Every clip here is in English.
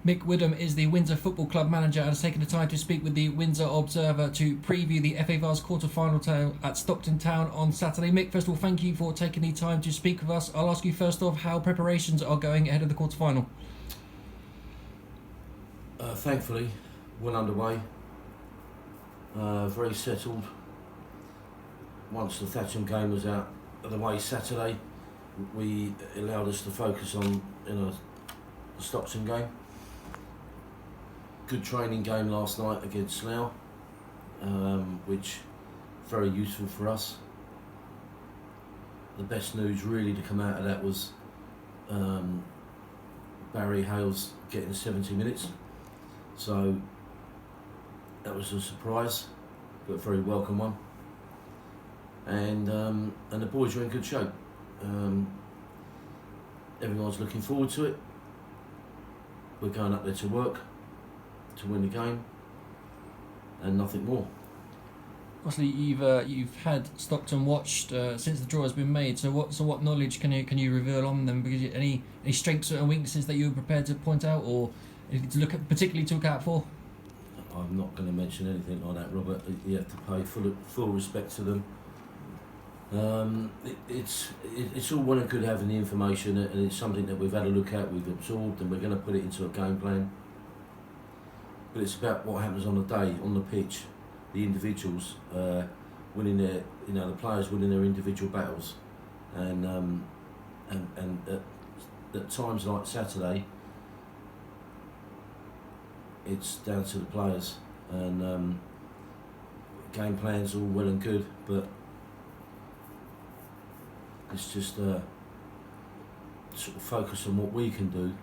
Mick Woodham is the Windsor Football Club manager and has taken the time to speak with the Windsor Observer to preview the FA Vase quarter-final at Stockton Town on Saturday. Mick, first of all, thank you for taking the time to speak with us. I'll ask you first off how preparations are going ahead of the quarter-final. Thankfully, well underway, very settled. Once the Thatcham game was out of the way Saturday, we allowed us to focus on the Stockton game. Good training game last night against Slough, which very useful for us. The best news really to come out of that was Barry Hales getting 70 minutes. So that was a surprise, but a very welcome one. And the boys are in good shape. Everyone's looking forward to it. We're going up there to work, to win the game, and nothing more. Obviously, you've had Stockton watched since the draw has been made. So what knowledge can you reveal on them? Because any strengths and weaknesses that you were prepared to point out, or particularly to look out for? I'm not going to mention anything like that, Robert. You have to pay full respect to them. It's all well and good having the information, and it's something that we've had a look at, we've absorbed, and we're going to put it into a game plan. But it's about what happens on the day, on the pitch, the individuals winning their, the players winning their individual battles, and at times like Saturday, it's down to the players, and game plans all well and good, but it's just sort of focus on what we can do,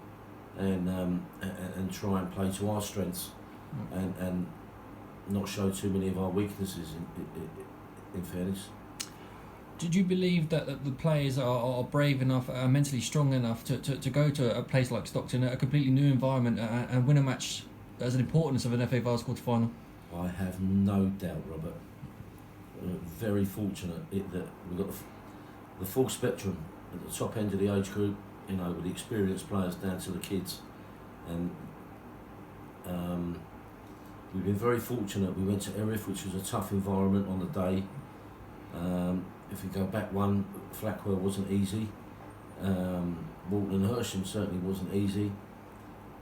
and try and play to our strengths, and not show too many of our weaknesses. In fairness. Did you believe that the players are brave enough, mentally strong enough to go to a place like Stockton, a completely new environment, and win a match as an importance of an FA Vase quarter-final? I have no doubt, Robert. Very fortunate that we've got the full spectrum at the top end of the age group, with the experienced players down to the kids, and we've been very fortunate. We went to Erith, which was a tough environment on the day. If we go back one, Flackwell wasn't easy. Walton and Hersham certainly wasn't easy,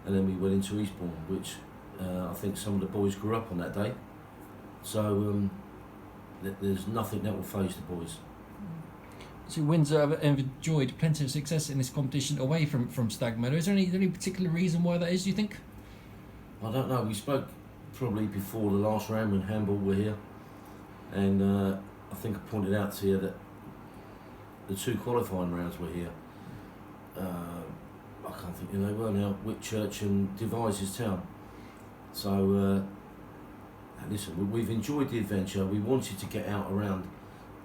and then we went into Eastbourne, which I think some of the boys grew up on that day. So there's nothing that will faze the boys. So Windsor have enjoyed plenty of success in this competition away from Stag Meadow. Is there any particular reason why that is, do you think? I don't know. We spoke probably before the last round when Handball were here, and I think I pointed out to you that the two qualifying rounds were here. I can't think who they were now. Whitchurch and Devizes Town. So listen, we've enjoyed the adventure. We wanted to get out around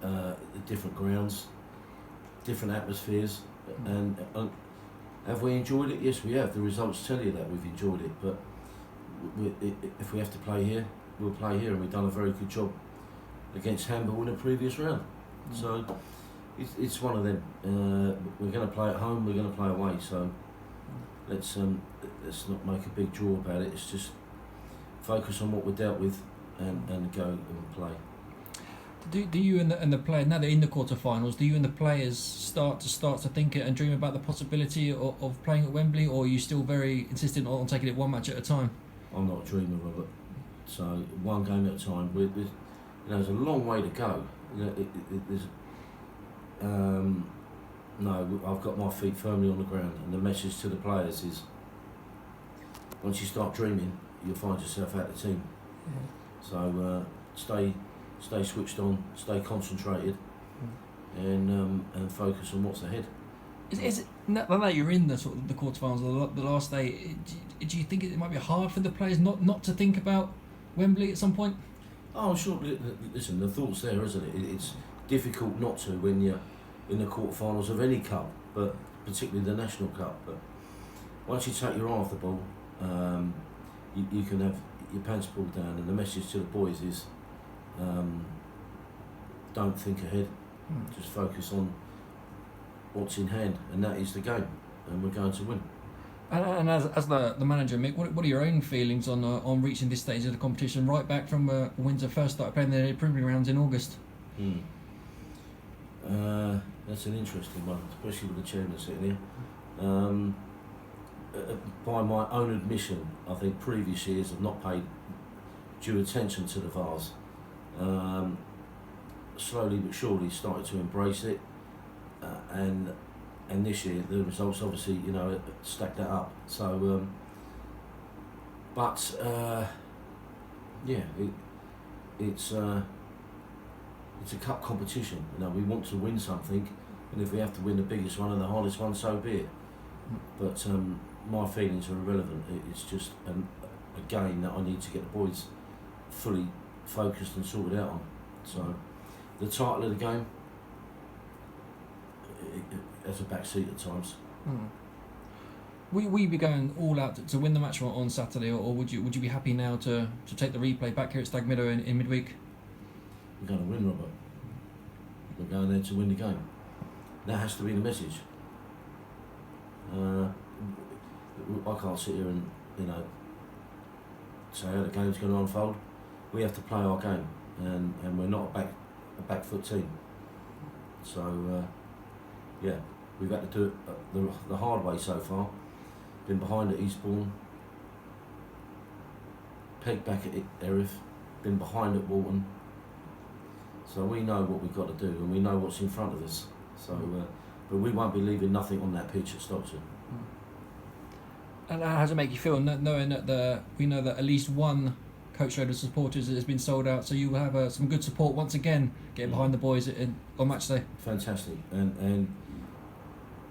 the different grounds, different atmospheres, and have we enjoyed it? Yes, we have. The results tell you that we've enjoyed it, but if we have to play here, we'll play here, and we've done a very good job against Handball in the previous round. So it's one of them. We're going to play at home, we're going to play away, so let's not make a big draw about it. It's just focus on what we're dealt with and go and play. Do you and the players, now they're in the quarterfinals, do you and the players start to think and dream about the possibility of playing at Wembley, or are you still very insistent on taking it one match at a time? I'm not a dreamer, Robert. So one game at a time. There's a long way to go. No, I've got my feet firmly on the ground, and the message to the players is: once you start dreaming, you'll find yourself out of the team. So stay switched on, stay concentrated, and focus on what's ahead. Is it now that you're in the sort of the quarterfinals, the last day? Do you think it might be hard for the players not to think about Wembley at some point? Oh, sure. Listen, the thought's there, isn't it? It's difficult not to when you're in the quarterfinals of any cup, but particularly the National Cup. But once you take your eye off the ball, you can have your pants pulled down, and the message to the boys is: don't think ahead, just focus on what's in hand, and that is the game, and we're going to win. And as the manager, Mick, what are your own feelings on reaching this stage of the competition, right back from Windsor first started playing their preliminary rounds in August? That's an interesting one, especially with the chairman sitting here. By my own admission, I think previous years have not paid due attention to the Vase. Slowly but surely started to embrace it, and this year the results obviously stacked that up. So, it's a cup competition. We want to win something, and if we have to win the biggest one and the hardest one, so be it. But my feelings are irrelevant. It's just a game that I need to get the boys fully focused and sorted out on. So the title of the game it has a back seat at times. Will you be going all out to win the match on Saturday, or would you be happy now to take the replay back here at Stag Meadow in midweek? We're going to win, Robert. We're going there to win the game. That has to be the message. I can't sit here and say how the game's going to unfold. We have to play our game, and we're not a back foot team. So we've had to do it the hard way so far. Been behind at Eastbourne, pegged back at Erith, been behind at Walton. So we know what we've got to do, and we know what's in front of us. So, but we won't be leaving nothing on that pitch at Stockton. And how does it make you feel knowing that we know that at least one coach load of supporters has been sold out, so you will have some good support once again getting behind the boys on match day? Fantastic, and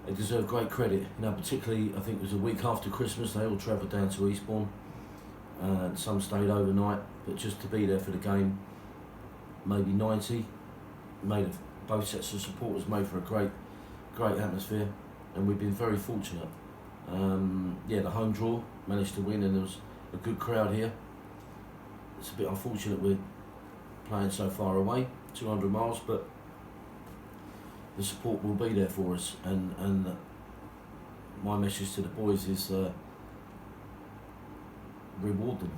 they deserve great credit. Particularly I think it was a week after Christmas. They all travelled down to Eastbourne. Some stayed overnight, but just to be there for the game. Maybe 90. Both sets of supporters made for a great atmosphere, and we've been very fortunate. The home draw managed to win, and there was a good crowd here. It's a bit unfortunate we're playing so far away, 200 miles, but the support will be there for us, and my message to the boys is reward them.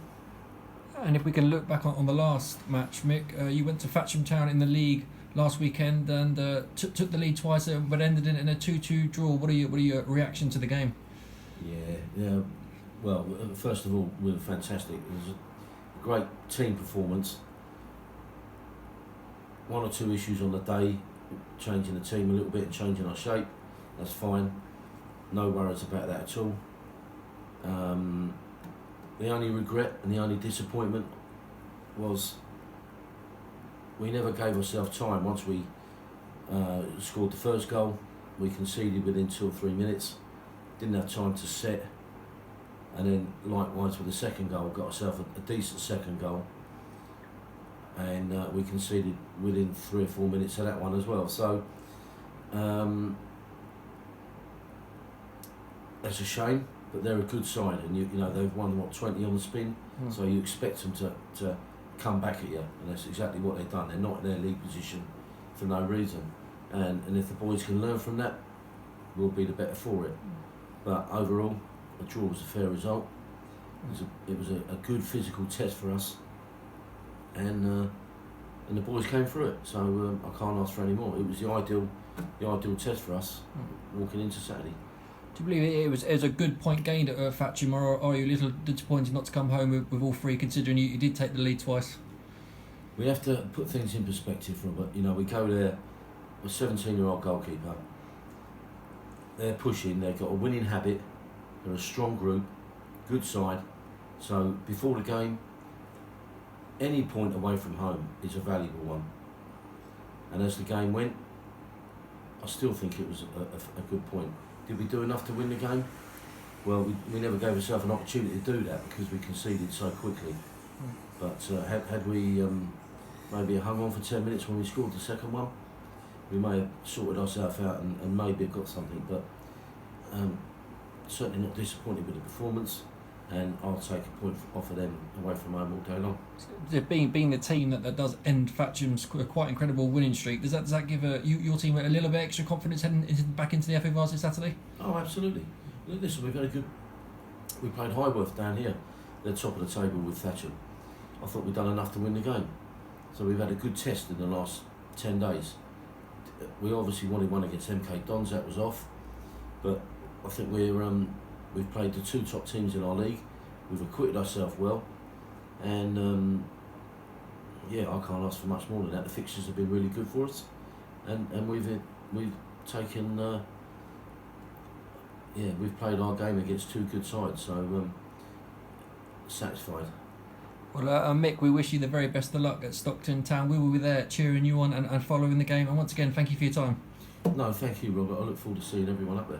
And if we can look back on the last match, Mick, you went to Fatcham Town in the league last weekend and took the lead twice, but ended in a 2-2 draw. What are your reaction to the game? Yeah. Well, first of all, we were fantastic. It was a great team performance. One or two issues on the day, changing the team a little bit and changing our shape. That's fine. No worries about that at all. The only regret and the only disappointment was we never gave ourselves time. Once we scored the first goal, we conceded within 2 or 3 minutes. Didn't have time to set, and then likewise with the second goal, got ourselves a decent second goal, and we conceded within 3 or 4 minutes of that one as well. So that's a shame. But they're a good side, and they've won 20 on the spin, so you expect them to come back at you, and that's exactly what they've done. They're not in their league position for no reason, and if the boys can learn from that, we'll be the better for it. But overall, a draw was a fair result. It was a good physical test for us, and the boys came through it. So I can't ask for any more. It was the ideal test for us walking into Saturday. Do you believe it was a good point gained at Fatcham, or are you a little disappointed not to come home with all three, considering you did take the lead twice? We have to put things in perspective, Robert. We go there, a 17-year-old goalkeeper. They're pushing, they've got a winning habit, they're a strong group, good side. So before the game, any point away from home is a valuable one. And as the game went, I still think it was a good point. Did we do enough to win the game? Well, we never gave ourselves an opportunity to do that because we conceded so quickly. But had we maybe hung on for 10 minutes when we scored the second one, we may have sorted ourselves out and maybe have got something. But certainly not disappointed with the performance, and I'll take a point off of them away from home all day long. Being the team that does end Fatcham's quite incredible winning streak, does that give your team a little bit extra confidence heading back into the FA Vase this Saturday? Oh, absolutely. Listen, we've had a we played Highworth down here. They're top of the table with Thatcham. I thought we'd done enough to win the game. So we've had a good test in the last 10 days. We obviously wanted one against MK Dons, that was off. But I think we've played the 2 top teams in our league. We've acquitted ourselves well. And yeah, I can't ask for much more than that. The fixtures have been really good for us. And we've taken... we've played our game against 2 good sides, so satisfied. Well, Mick, we wish you the very best of luck at Stockton Town. We will be there cheering you on and following the game. And once again, thank you for your time. No, thank you, Robert. I look forward to seeing everyone up there.